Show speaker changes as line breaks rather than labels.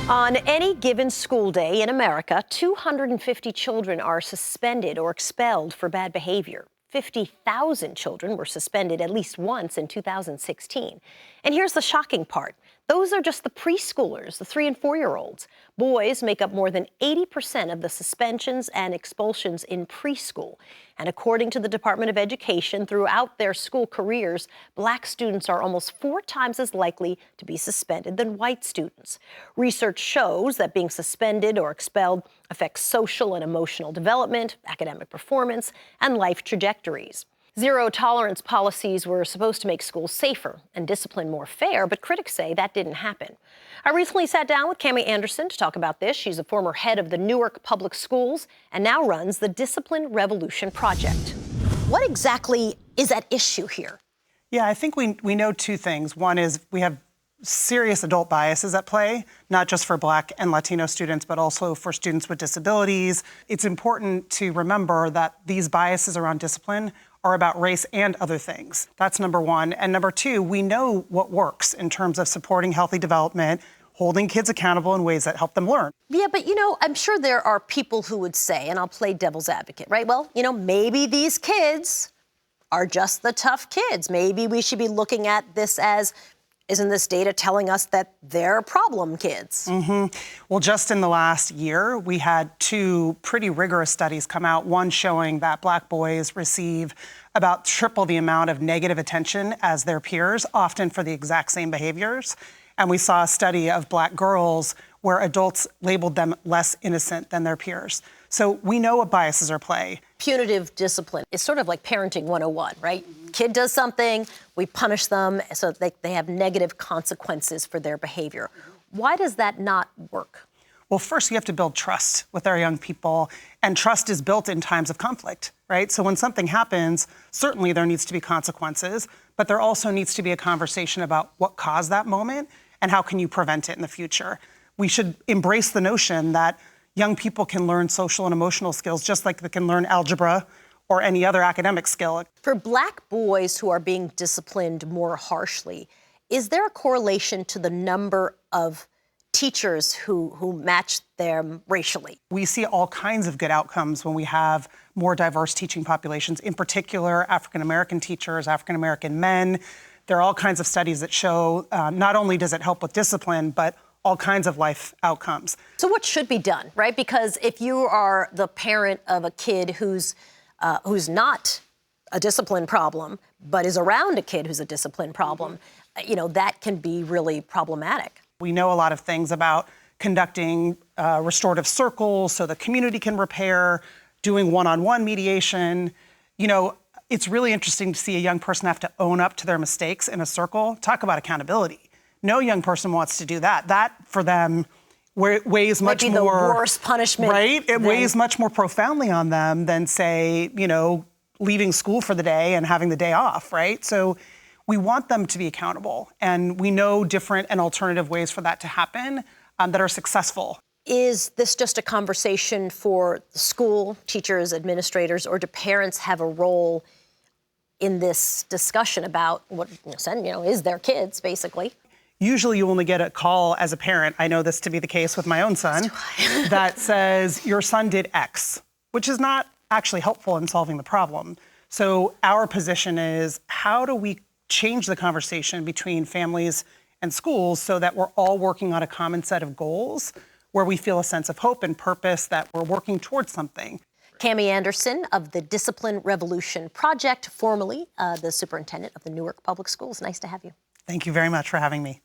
On any given school day in America, 250 children are suspended or expelled for bad behavior. 50,000 children were suspended at least once in 2016. And here's the shocking part. Those are just the preschoolers, the 3- and 4-year-olds. Boys make up more than 80% of the suspensions and expulsions in preschool. And according to the Department of Education, throughout their school careers, Black students are almost 4 times as likely to be suspended than white students. Research shows that being suspended or expelled affects social and emotional development, academic performance, and life trajectories. Zero-tolerance policies were supposed to make schools safer and discipline more fair, but critics say that didn't happen. I recently sat down with Cami Anderson to talk about this. She's a former head of the Newark Public Schools and now runs the Discipline Revolution Project. What exactly is at issue here?
Yeah, I think we know 2 things. One is we have serious adult biases at play, not just for Black and Latino students, but also for students with disabilities. It's important to remember that these biases around discipline are about race and other things. That's number 1. And number 2, we know what works in terms of supporting healthy development, holding kids accountable in ways that help them learn.
Yeah, but I'm sure there are people who would say, and I'll play devil's advocate, right? Well, maybe these kids are just the tough kids. Maybe we should be looking at this as, isn't this data telling us that they're problem kids?
Well, just in the last year, we had 2 pretty rigorous studies come out, one showing that Black boys receive about triple the amount of negative attention as their peers, often for the exact same behaviors. And we saw a study of Black girls where adults labeled them less innocent than their peers. So we know what biases are at play.
Punitive discipline is sort of like parenting 101, right? Kid does something, we punish them so they have negative consequences for their behavior. Why does that not work?
Well, first, you have to build trust with our young people, and trust is built in times of conflict, right? So when something happens, certainly there needs to be consequences, but there also needs to be a conversation about what caused that moment and how can you prevent it in the future. We should embrace the notion that young people can learn social and emotional skills just like they can learn algebra or any other academic skill.
For Black boys who are being disciplined more harshly, is there a correlation to the number of teachers who match them racially?
We see all kinds of good outcomes when we have more diverse teaching populations, in particular African-American teachers, African-American men. There are all kinds of studies that show not only does it help with discipline, but all kinds of life outcomes.
So what should be done, right? Because if you are the parent of a kid who's not a discipline problem, but is around a kid who's a discipline problem, that can be really problematic.
We know a lot of things about conducting restorative circles so the community can repair, doing one-on-one mediation. It's really interesting to see a young person have to own up to their mistakes in a circle. Talk about accountability. No young person wants to do that. That, for them, weighs much more...
Might be the worst punishment.
Right? It weighs much more profoundly on them than, say, leaving school for the day and having the day off, right? So we want them to be accountable, and we know different and alternative ways for that to happen that are successful.
Is this just a conversation for the school, teachers, administrators, or do parents have a role in this discussion about what, is their kids, basically?
Usually you only get a call as a parent, I know this to be the case with my own son, that says, your son did X, which is not actually helpful in solving the problem. So our position is, how do we change the conversation between families and schools so that we're all working on a common set of goals where we feel a sense of hope and purpose that we're working towards something?
Cami Anderson of the Discipline Revolution Project, formerly the superintendent of the Newark Public Schools. Nice to have you.
Thank you very much for having me.